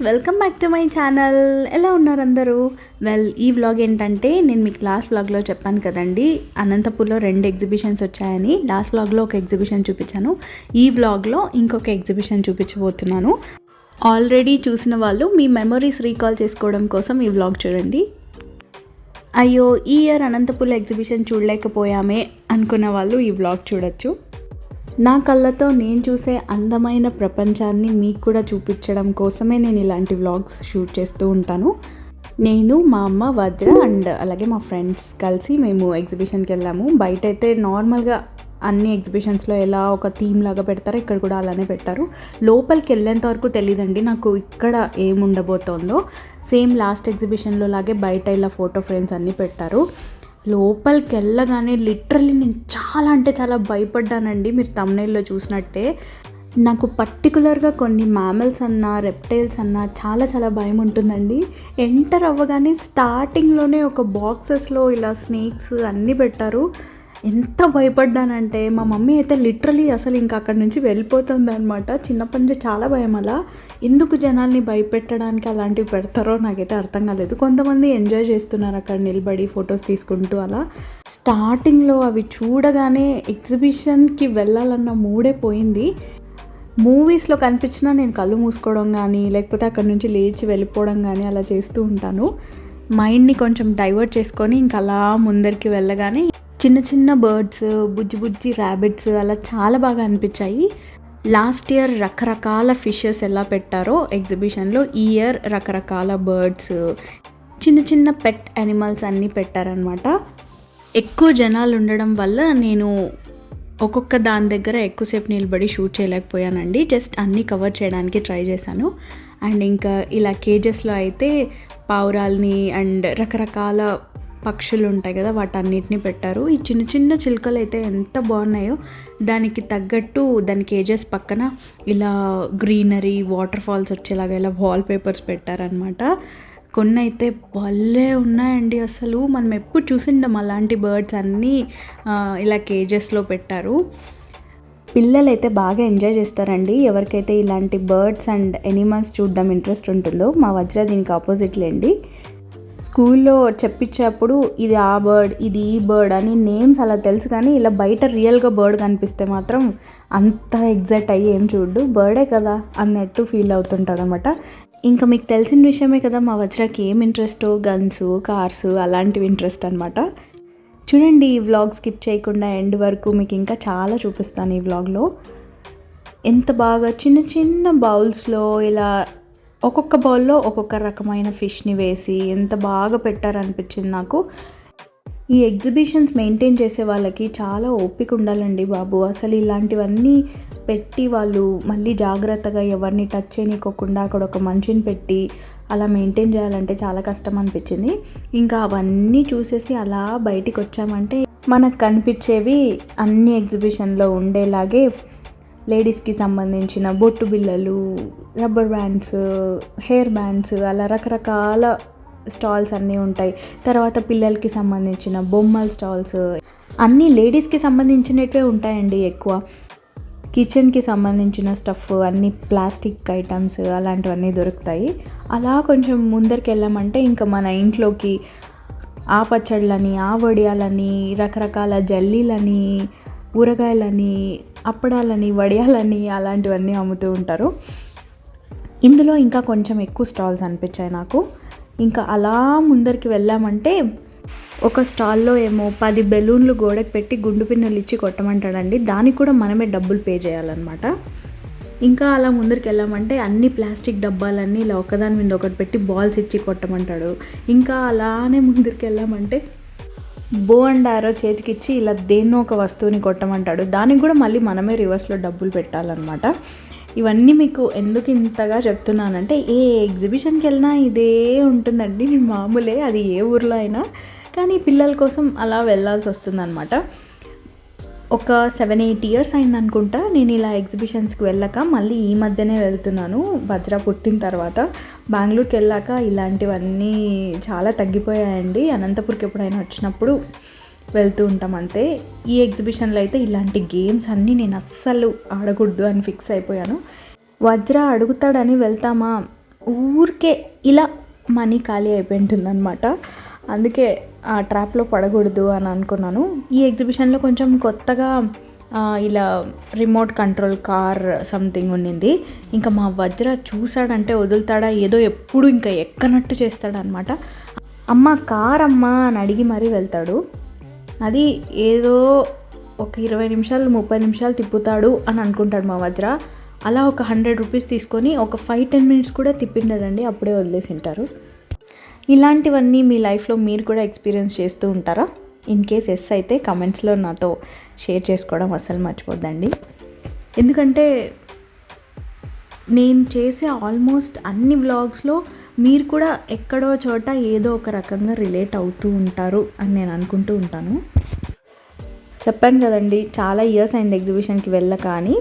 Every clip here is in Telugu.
Welcome back to my channel. ఎలా ఉన్నారు అందరూ? ఈ వ్లాగ్ ఏంటంటే నేను మీకు లాస్ట్ వ్లాగ్లో చెప్పాను కదండి, అనంతపూర్లో 2 ఎగ్జిబిషన్స్ వచ్చాయని. లాస్ట్ వ్లాగ్లో ఒక ఎగ్జిబిషన్ చూపించాను, ఈ వ్లాగ్లో ఇంకొక ఎగ్జిబిషన్ చూపించబోతున్నాను. ఆల్రెడీ చూసిన వాళ్ళు మీ మెమరీస్ రీకాల్ చేసుకోవడం కోసం ఈ వ్లాగ్ చూడండి. అయ్యో ఈ ఇయర్ అనంతపూర్లో ఎగ్జిబిషన్ చూడలేకపోయామే అనుకున్న వాళ్ళు ఈ వ్లాగ్ చూడొచ్చు. నా కళ్ళతో నేను చూసే అందమైన ప్రపంచాన్ని మీకు కూడా చూపించడం కోసమే నేను ఇలాంటి వ్లాగ్స్ షూట్ చేస్తూ ఉంటాను. నేను, మా అమ్మ, వజ్ర అండ్ అలాగే మా ఫ్రెండ్స్ కలిసి మేము ఎగ్జిబిషన్కి వెళ్ళాము. బయట అయితే నార్మల్గా అన్ని ఎగ్జిబిషన్స్లో ఎలా ఒక థీమ్ లాగా పెడతారో ఇక్కడ కూడా అలానే పెట్టారు. లోపలికి వెళ్ళేంత వరకు తెలియదండి నాకు ఇక్కడ ఏముండబోతోందో. సేమ్ లాస్ట్ ఎగ్జిబిషన్లో లాగే బయట ఇలా ఫోటో ఫ్రేమ్స్ అన్నీ పెట్టారు. లోపలికి వెళ్ళగానే లిటరల్లీ నేను చాలా భయపడ్డానండి. మీరు థంబ్నెయిల్లో చూసినట్టే నాకు పర్టికులర్గా కొన్ని మ్యామల్స్ అన్నా రెప్టైల్స్ అన్నా చాలా భయం ఉంటుందండి. ఎంటర్ అవ్వగానే స్టార్టింగ్లోనే ఒక బాక్సెస్లో ఇలా స్నేక్స్ అన్నీ పెట్టారు. ఎంత భయపడ్డానంటే మా మమ్మీ అయితే లిటరలీ అసలు ఇంకా అక్కడి నుంచి వెళ్ళిపోతుంది అనమాట. చిన్నప్పటి నుంచి చాలా భయం. అలా ఎందుకు జనాల్ని భయపెట్టడానికి అలాంటివి పెడతారో నాకైతే అర్థం కాలేదు. కొంతమంది ఎంజాయ్ చేస్తున్నారు అక్కడ నిలబడి ఫొటోస్ తీసుకుంటూ. అలా స్టార్టింగ్లో అవి చూడగానే ఎగ్జిబిషన్కి వెళ్ళాలన్న మూడే పోయింది. మూవీస్లో కనిపించినా నేను కళ్ళు మూసుకోవడం కానీ లేకపోతే అక్కడి నుంచి లేచి వెళ్ళిపోవడం కానీ అలా చేస్తూ ఉంటాను. మైండ్ని కొంచెం డైవర్ట్ చేసుకొని ఇంక అలా ముందరికి వెళ్ళగానే చిన్న బర్డ్స్, బుజ్జి ర్యాబిట్స్ అలా చాలా బాగా అనిపించాయి. లాస్ట్ ఇయర్ రకరకాల ఫిషెస్ ఎలా పెట్టారో ఎగ్జిబిషన్లో ఈ ఇయర్ రకరకాల బర్డ్స్, చిన్న పెట్ యానిమల్స్ అన్నీ పెట్టారనమాట. ఎక్కువ జనాలు ఉండడం వల్ల నేను ఒక్కొక్క దాని దగ్గర ఎక్కువసేపు నిలబడి షూట్ చేయలేకపోయానండి. జస్ట్ అన్నీ కవర్ చేయడానికి ట్రై చేశాను. అండ్ ఇంకా ఇలా కేజెస్లో అయితే పావురాల్ని అండ్ రకరకాల పక్షులు ఉంటాయి కదా వాటన్నిటిని పెట్టారు. ఈ చిన్న చిలుకలు అయితే ఎంత బాగున్నాయో. దానికి తగ్గట్టు దాని కేజెస్ పక్కన ఇలా గ్రీనరీ, వాటర్ ఫాల్స్ వచ్చేలాగా ఇలా వాల్ పేపర్స్ పెట్టారనమాట. కొన్ని అయితే భలే ఉన్నాయండి. అసలు మనం ఎప్పుడు చూసిండాం అలాంటి బర్డ్స్ అన్నీ ఇలా కేజెస్లో పెట్టారు. పిల్లలైతే బాగా ఎంజాయ్ చేస్తారండి. ఎవరికైతే ఇలాంటి బర్డ్స్ అండ్ ఎనిమల్స్ చూడడం ఇంట్రెస్ట్ ఉంటుందో. మా వజ్ర దీనికి ఆపోజిట్లేండి. స్కూల్లో చెప్పించేప్పుడు ఇది ఆ బర్డ్, ఇది ఈ బర్డ్ అని నేమ్స్ అలా తెలుసు, కానీ ఇలా బయట రియల్గా బర్డ్ కనిపిస్తే మాత్రం అంత ఎగ్జైట్ అయ్యి ఏం చూడు, బర్డే కదా అన్నట్టు ఫీల్ అవుతుంటాడు అనమాట. ఇంకా మీకు తెలిసిన విషయమే కదా మా వజ్రకి ఏం ఇంట్రెస్టో, గన్స్, కార్స్ అలాంటివి ఇంట్రెస్ట్ అనమాట. చూడండి ఈ వ్లాగ్ స్కిప్ చేయకుండా ఎండ్ వరకు మీకు ఇంకా చాలా చూపిస్తాను. ఈ వ్లాగ్లో ఎంత బాగా చిన్న బౌల్స్లో ఇలా ఒక్కొక్క బౌల్లో ఒక్కొక్క రకమైన ఫిష్ని వేసి ఎంత బాగా పెట్టారనిపించింది నాకు. ఈ ఎగ్జిబిషన్స్ మెయింటైన్ చేసే వాళ్ళకి చాలా ఓపిక ఉండాలండి బాబు. అసలు ఇలాంటివన్నీ పెట్టి వాళ్ళు మళ్ళీ జాగ్రత్తగా ఎవరిని టచ్ చేయనీకోకుండా అక్కడ ఒక మనిషిని పెట్టి అలా మెయింటైన్ చేయాలంటే చాలా కష్టం అనిపించింది. ఇంకా అవన్నీ చూసేసి అలా బయటికి వచ్చామంటే మనకు కనిపించేవి అన్ని ఎగ్జిబిషన్లో ఉండేలాగే లేడీస్కి సంబంధించిన బొట్టు బిళ్ళలు, రబ్బర్ బ్యాండ్స్, హెయిర్ బ్యాండ్స్ అలా రకరకాల స్టాల్స్ అన్నీ ఉంటాయి. తర్వాత పిల్లలకి సంబంధించిన బొమ్మల స్టాల్స్ అన్నీ లేడీస్కి సంబంధించినవే ఉంటాయండి ఎక్కువ. కిచెన్కి సంబంధించిన స్టఫ్ అన్నీ ప్లాస్టిక్ ఐటమ్స్ అలాంటివన్నీ దొరుకుతాయి. అలా కొంచెం ముందరికి వెళ్ళామంటే ఇంకా మన ఇంట్లోకి ఆ పచ్చళ్ళని, ఆ వడియాలని, రకరకాల జల్లీలని, ఊరగాయలని, అప్పడాలని, వడియాలని అలాంటివన్నీ అమ్ముతూ ఉంటారు. ఇందులో ఇంకా కొంచెం ఎక్కువ స్టాల్స్ అనిపించాయి నాకు. ఇంకా అలా ముందరికి వెళ్ళామంటే ఒక స్టాల్లో ఏమో 10 బెలూన్లు గోడకు పెట్టి గుండు పిన్నులు ఇచ్చి కొట్టమంటాడండి. దానికి కూడా మనమే డబ్బులు పే చేయాలన్నమాట. ఇంకా అలా ముందరికి వెళ్ళామంటే అన్ని ప్లాస్టిక్ డబ్బాలన్నీ ఇలా ఒకదాని మీద ఒకటి పెట్టి బాల్స్ ఇచ్చి కొట్టమంటాడు. ఇంకా అలానే ముందరికి వెళ్ళామంటే బో అండ్ ఆరో చేతికిచ్చి ఇలా దేన్నో ఒక వస్తువుని కొట్టమంటాడు. దానికి కూడా మళ్ళీ మనమే రివర్స్లో డబ్బులు పెట్టాలన్నమాట. ఇవన్నీ మీకు ఎందుకు ఇంతగా చెప్తున్నానంటే ఏ ఎగ్జిబిషన్కి వెళ్ళినా ఇదే ఉంటుందండి. నేను మామూలే, అది ఏ ఊర్లో అయినా. కానీ పిల్లల కోసం అలా వెళ్ళాల్సి వస్తుందన్నమాట. ఒక 7-8 ఇయర్స్ అయింది అనుకుంటా నేను ఇలా ఎగ్జిబిషన్స్కి వెళ్ళాక. మళ్ళీ ఈ మధ్యనే వెళ్తున్నాను. వజ్ర పుట్టిన తర్వాత బెంగళూరుకి వెళ్ళాక ఇలాంటివన్నీ చాలా తగ్గిపోయాయండి. అనంతపూర్కి ఎప్పుడైనా వచ్చినప్పుడు వెళ్తూ ఉంటాం అంతే. ఈ ఎగ్జిబిషన్లో అయితే ఇలాంటి గేమ్స్ అన్నీ నేను అస్సలు ఆడకూడదు అని ఫిక్స్ అయిపోయాను. వజ్ర అడుగుతాడని వెళ్తామా, ఊరికే ఇలా మనీ ఖాళీ అయిపోయింటుందన్నమాట. అందుకే ఆ ట్రాప్లో పడకూడదు అని అనుకున్నాను. ఈ ఎగ్జిబిషన్లో కొంచెం కొత్తగా ఇలా రిమోట్ కంట్రోల్ కార్ సంథింగ్ ఉండింది. ఇంకా మా వజ్ర చూసాడంటే వదులుతాడా, ఏదో ఎప్పుడు ఇంకా ఎక్కనట్టు చేస్తాడనమాట. అమ్మ కార్ అమ్మ అని అడిగి మరీ వెళ్తాడు. అది ఏదో ఒక 20 నిమిషాలు 30 నిమిషాలు తిప్పుతాడు అని అనుకుంటాడు మా వజ్ర. అలా ఒక 100 రూపీస్ తీసుకొని ఒక 5-10 మినిట్స్ కూడా తిప్పిండాడండి, అప్పుడే వదిలేసి ఉంటారు. ఇలాంటివన్నీ మీ లైఫ్లో మీరు కూడా ఎక్స్పీరియన్స్ చేస్తూ ఉంటారా? ఇన్ కేస్ ఎస్ అయితే కమెంట్స్లో నాతో షేర్ చేసుకోవడం అసలు మర్చిపోద్దండి. ఎందుకంటే నేను చేసే ఆల్మోస్ట్ అన్ని వ్లాగ్స్లో మీరు కూడా ఎక్కడో చోట ఏదో ఒక రకంగా రిలేట్ అవుతూ ఉంటారు అని నేను అనుకుంటూ ఉంటాను. చెప్పాను కదండి, చాలా ఇయర్స్ అయింది ఎగ్జిబిషన్కి వెళ్ళక. అని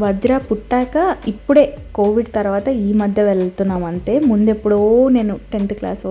వజ్ర పుట్టాక ఇప్పుడే కోవిడ్ తర్వాత ఈ మధ్య వెళ్తున్నాం అంతే. ముందెప్పుడో నేను 10th క్లాస్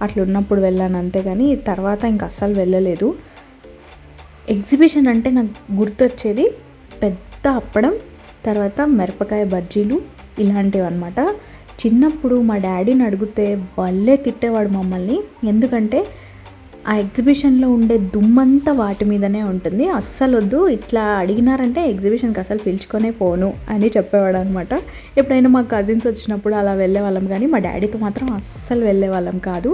అట్లా ఉన్నప్పుడు వెళ్ళాను అంతే, కానీ తర్వాత ఇంక అస్సలు వెళ్ళలేదు. ఎగ్జిబిషన్ అంటే నాకు గుర్తొచ్చేది పెద్ద అప్పడం, తర్వాత మిరపకాయ బజ్జీలు ఇలాంటివి అనమాట. చిన్నప్పుడు మా డాడీని అడిగితే భలే తిట్టేవాడు మమ్మల్ని. ఎందుకంటే ఆ ఎగ్జిబిషన్లో ఉండే దుమ్మంతా వాటి మీదనే ఉంటుంది. అస్సలు వద్దు, ఇట్లా అడిగినారంటే ఎగ్జిబిషన్కి అసలు పిలుచుకొనే పోను అని చెప్పేవాడు అనమాట. ఎప్పుడైనా మా కజిన్స్ వచ్చినప్పుడు అలా వెళ్ళేవాళ్ళం, కానీ మా డాడీతో మాత్రం అస్సలు వెళ్ళేవాళ్ళం కాదు.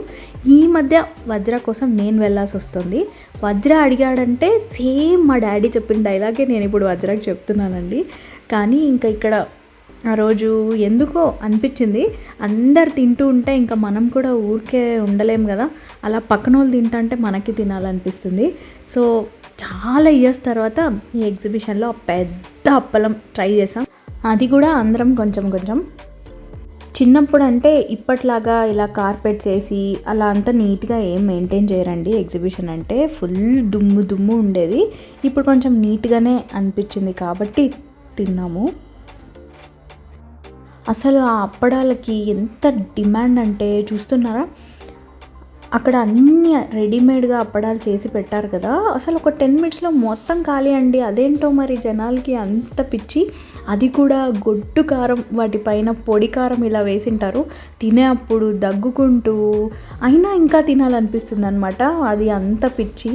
ఈ మధ్య వజ్ర కోసం నేను వెళ్ళాల్సి వస్తుంది. వజ్ర అడిగాడంటే సేమ్ మా డాడీ చెప్పిన డైలాగే నేను ఇప్పుడు వజ్రకి చెప్తున్నానండి. కానీ ఇంకా ఇక్కడ ఆ రోజు ఎందుకో అనిపించింది, అందరు తింటూ ఉంటే ఇంకా మనం కూడా ఊరికే ఉండలేం కదా, అలా పక్కన వాళ్ళు తింటా అంటే మనకి తినాలనిపిస్తుంది. సో చాలా ఇయర్స్ తర్వాత ఈ ఎగ్జిబిషన్లో పెద్ద అప్పలం ట్రై చేసాం. అది కూడా అందరం కొంచెం కొంచెం. చిన్నప్పుడు అంటే ఇప్పట్లాగా ఇలా కార్పెట్స్ వేసి అలా అంతా నీట్గా ఏం మెయింటైన్ చేయరండి. ఎగ్జిబిషన్ అంటే ఫుల్ దుమ్ము దుమ్ము ఉండేది. ఇప్పుడు కొంచెం నీట్గానే అనిపించింది కాబట్టి తిన్నాము. అసలు ఆ అప్పడాలకి ఎంత డిమాండ్ అంటే చూస్తున్నారా, అక్కడ అన్నీ రెడీమేడ్గా అప్పడాలు చేసి పెట్టారు కదా, అసలు ఒక 10 మినిట్స్లో మొత్తం ఖాళీ అండి. అదేంటో మరి జనాలకి అంత పిచ్చి. అది కూడా గొడ్డు కారం, వాటిపైన పొడి కారం ఇలా వేసింటారు. తినే అప్పుడు దగ్గుకుంటూ అయినా ఇంకా తినాలనిపిస్తుంది అనమాట. అది అంత పిచ్చి.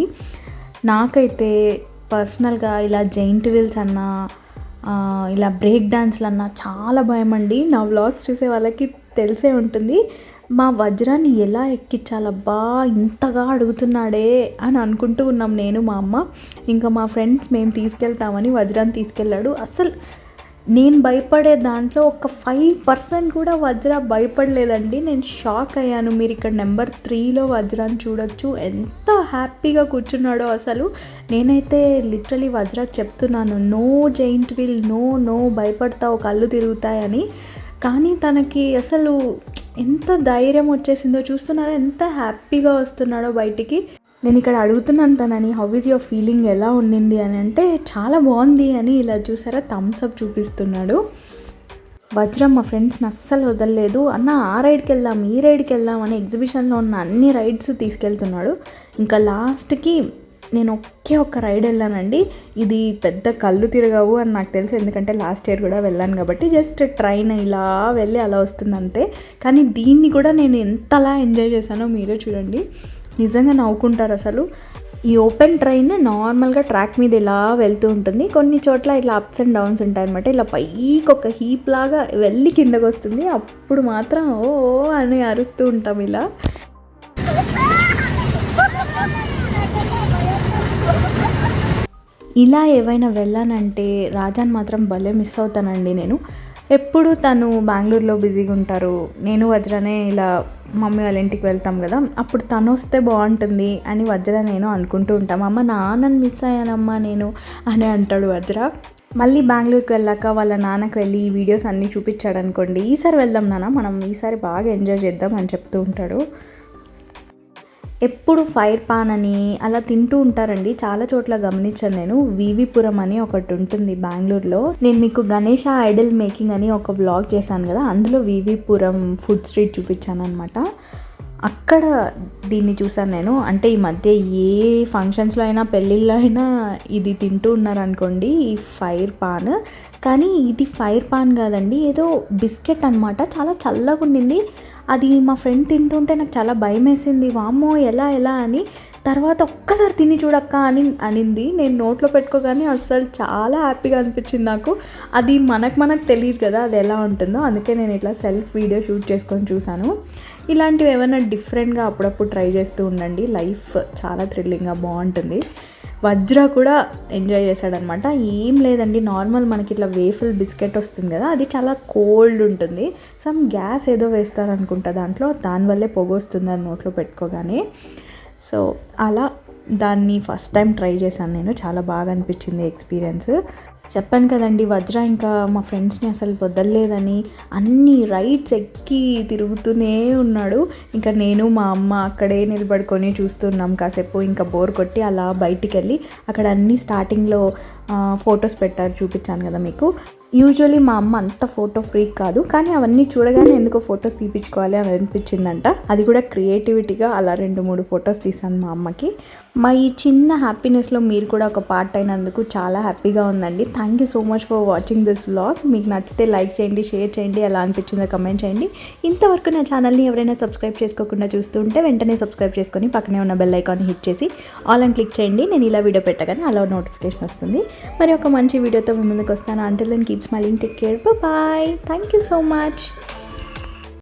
నాకైతే పర్సనల్గా ఇలా జైంట్ వీల్స్ అన్నా ఇలా బ్రేక్ డాన్స్లు అన్నా చాలా భయం అండి. నా వ్లాగ్స్ చూసే వాళ్ళకి తెలిసే ఉంటుంది. మా వజ్రాన్ని ఎలా ఎక్కించాలబ్బా ఇంతగా అడుగుతున్నాడే అని అనుకుంటూ ఉన్నాం నేను మా అమ్మ. ఇంకా మా ఫ్రెండ్స్ మేము తీసుకెళ్తామని వజ్రాన్ని తీసుకెళ్ళాడు. అసలు నేను భయపడే దాంట్లో ఒక 5% కూడా వజ్ర భయపడలేదండి. నేను షాక్ అయ్యాను. మీరు ఇక్కడ నెంబర్ 3లో వజ్రాన్ని చూడొచ్చు, ఎంత హ్యాపీగా కూర్చున్నాడో అసలు. నేనైతే లిటరలీ వజ్రాకి చెప్తున్నాను, నో జైంట్ వీల్, నో భయపడతావు, కళ్ళు తిరుగుతాయని. కానీ తనకి అసలు ఎంత ధైర్యం వచ్చేసిందో చూస్తున్నారో, ఎంత హ్యాపీగా వస్తున్నాడో బయటికి. నేను ఇక్కడ అడుగుతున్నాను తనని, హౌ ఈజ్ యువర్ ఫీలింగ్, ఎలా ఉండింది అని అంటే చాలా బాగుంది అని ఇలా చూసారా థమ్స్ అప్ చూపిస్తున్నాడు. వజ్రం మా ఫ్రెండ్స్ని అస్సలు వదలలేదు. అన్న ఆ రైడ్కి వెళ్దాం, ఈ రైడ్కి వెళ్దాం అని ఎగ్జిబిషన్లో ఉన్న అన్ని రైడ్స్ తీసుకెళ్తున్నాడు. ఇంకా లాస్ట్కి నేను ఒక్క రైడ్ వెళ్ళానండి. ఇది పెద్ద కళ్ళు తిరగవు అని నాకు తెలుసు, ఎందుకంటే లాస్ట్ ఇయర్ కూడా వెళ్ళాను కాబట్టి. జస్ట్ ట్రైన్ ఇలా వెళ్ళి అలా వస్తుంది అంతే. కానీ దీన్ని కూడా నేను ఎంతలా ఎంజాయ్ చేశానో మీరే చూడండి, నిజంగా నవ్వుకుంటారు అసలు. ఈ ఓపెన్ ట్రైన్ నార్మల్గా ట్రాక్ మీద ఇలా వెళ్తూ ఉంటుంది. కొన్ని చోట్ల ఇట్లా అప్స్ అండ్ డౌన్స్ ఉంటాయన్నమాట. ఇలా పైకి ఒక హీప్ లాగా వెళ్ళి కిందకు వస్తుంది. అప్పుడు మాత్రం ఓ అని అరుస్తూ ఉంటాం ఇలా. ఇలా ఏవైనా వెళ్ళానంటే రాజాని మాత్రం భలే మిస్ అవుతానండి నేను. ఎప్పుడు తను బెంగళూరులో బిజీగా ఉంటారు, నేను వజ్రనే ఇలా మమ్మీ వాళ్ళ ఇంటికి వెళ్తాం కదా, అప్పుడు తను వస్తే బాగుంటుంది అని వజ్ర నేను అనుకుంటూ ఉంటాం. అమ్మ నాన్నని మిస్ అయ్యానమ్మా నేను అని అంటాడు వజ్ర. మళ్ళీ బెంగళూరుకి వెళ్ళాక వాళ్ళ నాన్నకు వెళ్ళి ఈ వీడియోస్ అన్నీ చూపించాడు అనుకోండి, ఈసారి వెళ్దాం నాన్న, మనం ఈసారి బాగా ఎంజాయ్ చేద్దాం అని చెప్తూ ఉంటాడు. ఎప్పుడు ఫైర్ పాన్ అని అలా తింటూ ఉంటారండి. చాలా చోట్ల గమనించాను నేను. వివిపురం అని ఒకటి ఉంటుంది బెంగళూరులో. నేను మీకు గణేష ఐడల్ మేకింగ్ అని ఒక వ్లాగ్ చేశాను కదా, అందులో వివిపురం ఫుడ్ స్ట్రీట్ చూపించాను అనమాట. అక్కడ దీన్ని చూసాను నేను. అంటే ఈ మధ్య ఏ ఫంక్షన్స్లో అయినా పెళ్ళిళ్ళలో అయినా ఇది తింటూ ఉన్నారనుకోండి, ఈ ఫైర్ పాన్. కానీ ఇది ఫైర్ పాన్ కాదండి, ఏదో బిస్కెట్ అనమాట. చాలా చల్లగా ఉండింది. అది మా ఫ్రెండ్ తింటుంటే నాకు చాలా భయం వేసింది, వామ్మో ఎలా ఎలా అని. తర్వాత ఒక్కసారి తిని చూడక్క అనింది. నేను నోట్లో పెట్టుకోగానే అస్సలు చాలా హ్యాపీగా అనిపించింది నాకు. అది మనకు తెలియదు కదా అది ఎలా ఉంటుందో, అందుకే నేను ఇట్లా సెల్ఫ్ వీడియో షూట్ చేసుకొని చూశాను. ఇలాంటివి ఏమైనా డిఫరెంట్గా అప్పుడప్పుడు ట్రై చేస్తూ ఉండండి, లైఫ్ చాలా థ్రిల్లింగ్గా బాగుంటుంది. వజ్ర కూడా ఎంజాయ్ చేశాడనమాట. ఏం లేదండి, నార్మల్ మనకి ఇట్లా వేఫుల్ బిస్కెట్ వస్తుంది కదా, అది చాలా కోల్డ్ ఉంటుంది. సమ్ గ్యాస్ ఏదో వేస్తారనుకుంటా దాంట్లో, దానివల్లే పొగ వస్తుంది అది నోట్లో పెట్టుకోగానే. సో అలా దాన్ని ఫస్ట్ టైం ట్రై చేశాను నేను. చాలా బాగా అనిపించింది ఎక్స్పీరియన్స్. చెప్పాను కదండి, వజ్ర ఇంకా మా ఫ్రెండ్స్ని అసలు వదలలేదని అన్ని రైడ్స్ ఎక్కి తిరుగుతూనే ఉన్నాడు. ఇంకా నేను మా అమ్మ అక్కడే నిలబడుకొని చూస్తున్నాం కాసేపు. ఇంకా బోర్ కొట్టి అలా బయటికి వెళ్ళి అక్కడ అన్నీ స్టార్టింగ్లో ఫొటోస్ పెట్టారు, చూపించాను కదా మీకు. యూజువలీ మా అమ్మ అంత ఫోటో ఫ్రీక్ కాదు, కానీ అవన్నీ చూడగానే ఎందుకో ఫొటోస్ తీపించుకోవాలి అని అనిపించిందంట. అది కూడా క్రియేటివిటీగా అలా 2-3 ఫొటోస్ తీసాను మా అమ్మకి. మా ఈ చిన్న హ్యాపీనెస్లో మీరు కూడా ఒక పార్ట్ అయినందుకు చాలా హ్యాపీగా ఉందండి. Thank you so much for watching this vlog. మీకు నచ్చితే లైక్ చేయండి, షేర్ చేయండి, ఎలా అనిపించిందో కమెంట్ చేయండి. ఇంతవరకు నా ఛానల్ని ఎవరైనా సబ్స్క్రైబ్ చేసుకోకుండా చూస్తుంటే వెంటనే సబ్స్క్రైబ్ చేసుకొని పక్కనే ఉన్న బెల్ ఐకాన్ని హిట్ చేసి ఆల్ అని క్లిక్ చేయండి. నేను ఇలా వీడియో పెట్టగానే అలా నోటిఫికేషన్ వస్తుంది. మరి ఒక మంచి వీడియోతో మీ ముందుకు వస్తాను. Until then keep smiling, take care, bye bye, thank you so much.